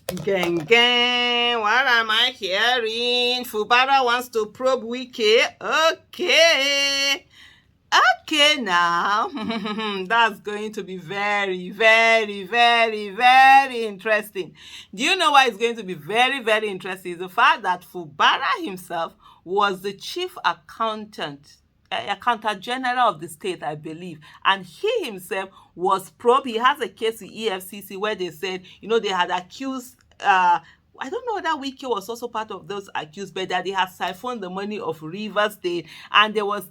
Gang, gang, what am I hearing? FUBARA wants to probe WIKE. Okay. Okay, now. That's going to be very, very, very, very interesting. Do you know why it's going to be very, very interesting? Is the fact that FUBARA himself was the chief accountant general of the state, I believe, and he himself was probed. He has a case in EFCC where they said, they had accused I don't know whether WIKE was also part of those accused, but that they had siphoned the money of Rivers State. And there was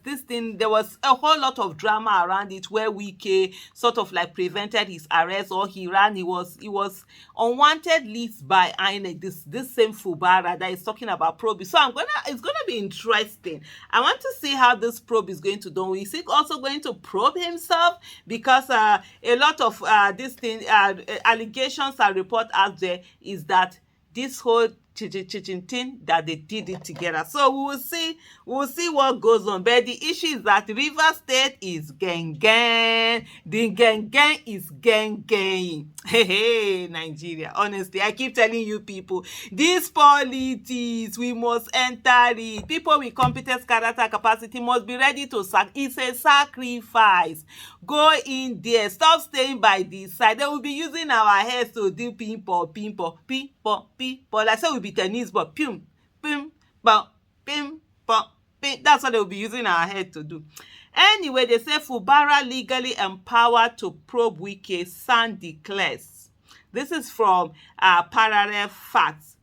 a whole lot of drama around it where WIKE sort of like prevented his arrest, or he was unwanted list by INEC, this same FUBARA that is talking about probe. So it's gonna be interesting. I want to see how this probe is going to do. Is he also going to probe himself? Because a lot of allegations and report out there is that this whole thing that they did it together. So we'll see what goes on. But the issue is that Rivers State is gang. The gang is gang. Hey, Nigeria. Honestly, I keep telling you people, this politics, we must enter it. People with competence, character, capacity must be ready to it's a sacrifice. Go in there. Stop staying by this side. They will be using our heads to do pimpo. Like I said, we'll be tennis, but pim, pim, pim. That's what they will be using our head to do. Anyway, they say FUBARA legally empowered to probe WIKE, San declares. This is from Parallel Facts.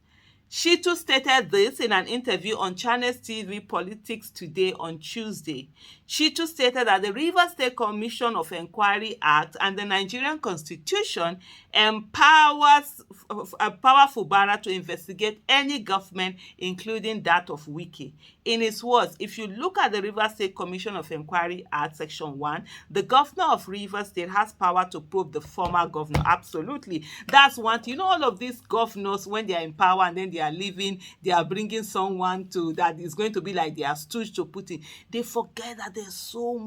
She too stated this in an interview on Channels TV Politics Today on Tuesday. She too stated that the Rivers State Commission of Inquiry Act and the Nigerian Constitution empower FUBARA to investigate any government, including that of WIKE. In its words, if you look at the Rivers State Commission of Inquiry Act, Section 1, the governor of Rivers State has power to probe the former governor. Absolutely. That's one thing. All of these governors, when they are in power and then they are leaving, they are bringing someone that is going to be like their stooge to put in. They forget that there's too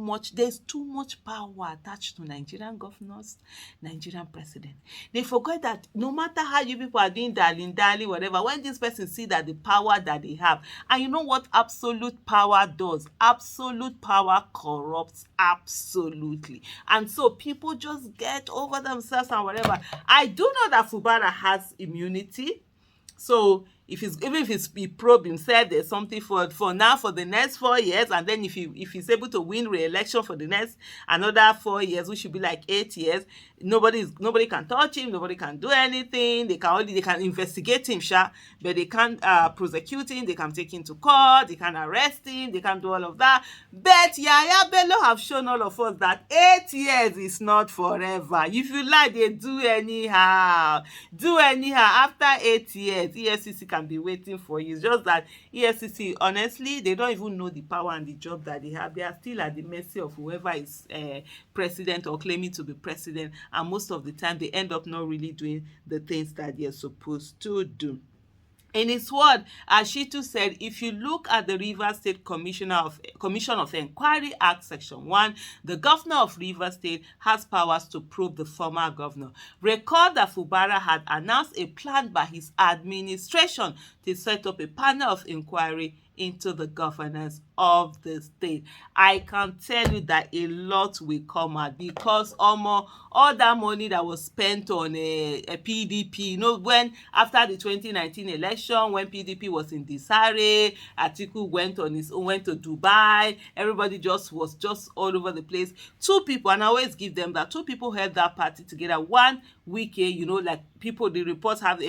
much power attached to Nigerian governors, Nigerian president. They forget that no matter how you people are doing darling, whatever, when this person see that the power that they have, and you know what absolute power does? Absolute power corrupts absolutely. And so people just get over themselves and whatever. I do know that FUBARA has immunity. So even if he probe himself, there's something for the next 4 years, and then if he's able to win re-election for the next another 4 years, which should be like 8 years, nobody can touch him, nobody can do anything. They can investigate him, but they can't prosecute him, they can take him to court, they can arrest him, they can do all of that. But Yaya Bello have shown all of us that 8 years is not forever. If you like, they do anyhow. After 8 years, EFCC can be waiting for you. It's just that EFCC, honestly, they don't even know the power and the job that they have. They are still at the mercy of whoever is president or claiming to be president, and most of the time they end up not really doing the things that they're supposed to do. In his word, Ashitu said, if you look at the Rivers State Commission of Inquiry Act, Section 1, the governor of Rivers State has powers to probe the former governor. Recall that FUBARA had announced a plan by his administration to set up a panel of inquiry into the governance of the state. I can tell you that a lot will come out, because all that money that was spent on a PDP, when after the 2019 election, when PDP was in disarray, Atiku went to Dubai, everybody was just all over the place. Two people, and I always give them that, two people held that party together. One, WIKE, like people, the reports have,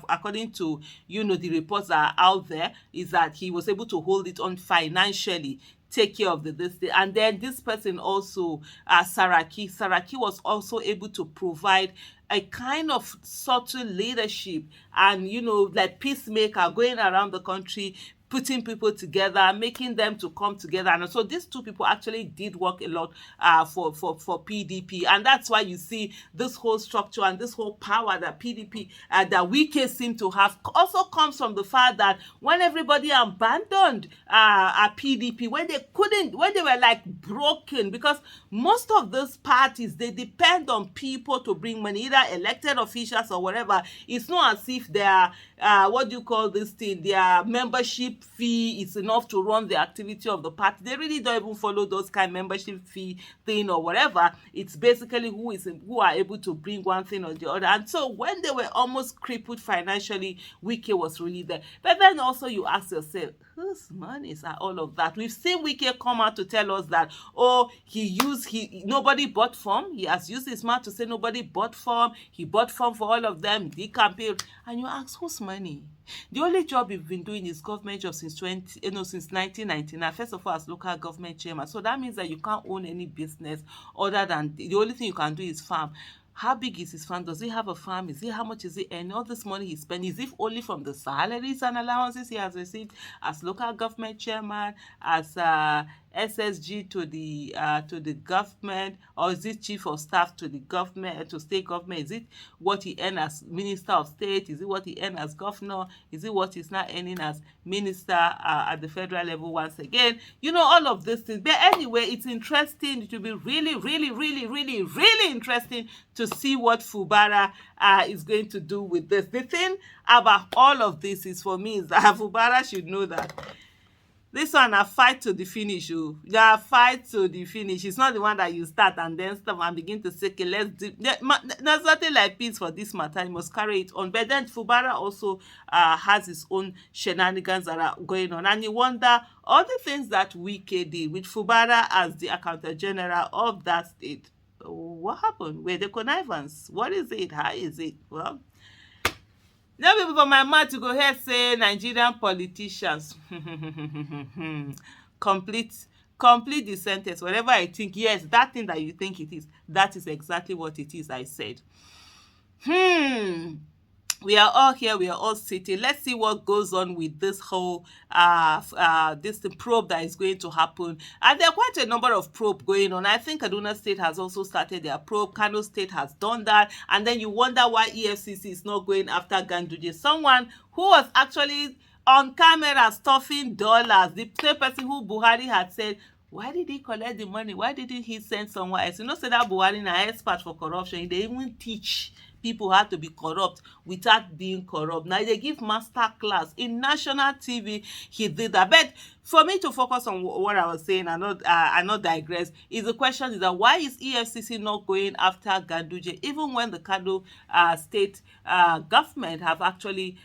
according to, the reports that are out there, is that he was able to hold it on financially, take care of this thing. And then this person also, Saraki was also able to provide a kind of subtle leadership and, like peacemaker, going around the country, putting people together, making them to come together. And so these two people actually did work a lot for PDP. And that's why you see this whole structure and this whole power that PDP, that WIKE seem to have, also comes from the fact that when everybody abandoned PDP, when they were like broken, because most of those parties, they depend on people to bring money, either elected officials or whatever. It's not as if their what do you call this thing, their membership fee is enough to run the activity of the party. They really don't even follow those kind of membership fee thing or whatever. It's basically who are able to bring one thing or the other. And so when they were almost crippled financially, WIKE was really there. But then also you ask yourself, whose monies are all of that? We've seen WIKE come out to tell us that, oh, nobody bought form. He has used his mouth to say nobody bought form. He bought form for all of them. He campaigned. And you ask, whose money? The only job you've been doing is government job since 1999. First of all, as local government chairman. So that means that you can't own any business other than the only thing you can do is farm. How big is his farm? Does he have a farm? How much is he earning? All this money he spends, is it only from the salaries and allowances he has received as local government chairman, as SSG to the government, or is it chief of staff to the government, to state government? Is it what he earns as minister of state? Is it what he earns as governor? Is it what he's now earning as minister at the federal level once again? You know, all of these things. But anyway, it's interesting. It will be really, really, really, really, really interesting to see what FUBARA is going to do with this. The thing about all of this is, for me, is that FUBARA should know that this one a fight to the finish. Oh, yeah, fight to the finish. It's not the one that you start and then stop and begin to say, okay, let's do. There's nothing like peace for this matter. You must carry it on. But then FUBARA also has its own shenanigans that are going on, and you wonder all the things that WIKE did with FUBARA as the accountant general of that state. What happened? Were the connivance? What is it? How is it? Well, now people for my mouth to go ahead say Nigerian politicians. complete the sentence. Whatever I think, yes, that thing that you think it is, that is exactly what it is. I said. We are all here, we are all sitting. Let's see what goes on with this whole this probe that is going to happen. And there are quite a number of probe going on. I think Kaduna State has also started their probe. Kano State has done that. And then you wonder why EFCC is not going after Ganduje. Someone who was actually on camera stuffing dollars. The same person who Buhari had said, why did he collect the money? Why didn't he send someone else? You know, say that Buhari is an expert for corruption. They even teach people how to be corrupt without being corrupt. Now they give master class in national TV. He did that. But for me to focus on what I was saying and not digress, is the question is that why is EFCC not going after Ganduje, even when the Kano state government have actually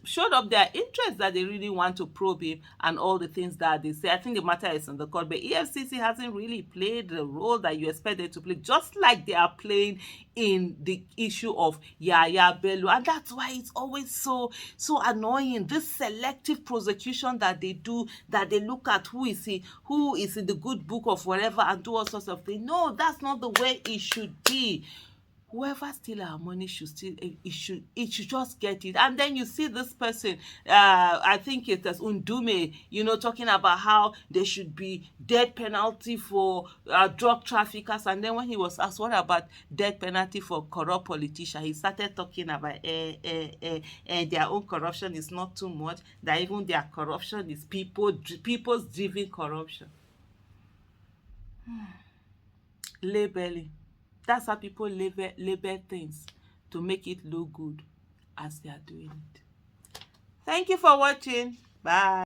showed up their interest that they really want to probe him and all the things that they say. I think the matter is in the court, but EFCC hasn't really played the role that you expect them to play, just like they are playing in the issue of Yaya Bello. And that's why it's always so annoying, this selective prosecution that they do, that they look at who is in the good book of whatever and do all sorts of things. No, that's not the way it should be. Whoever steals our money should should just get it. And then you see this person, I think it is Undume, you know, talking about how there should be death penalty for drug traffickers. And then when he was asked, what about death penalty for corrupt politicians, he started talking about their own corruption is not too much, that even their corruption is people's driven corruption. Labeling. That's how people label things to make it look good as they are doing it. Thank you for watching. Bye.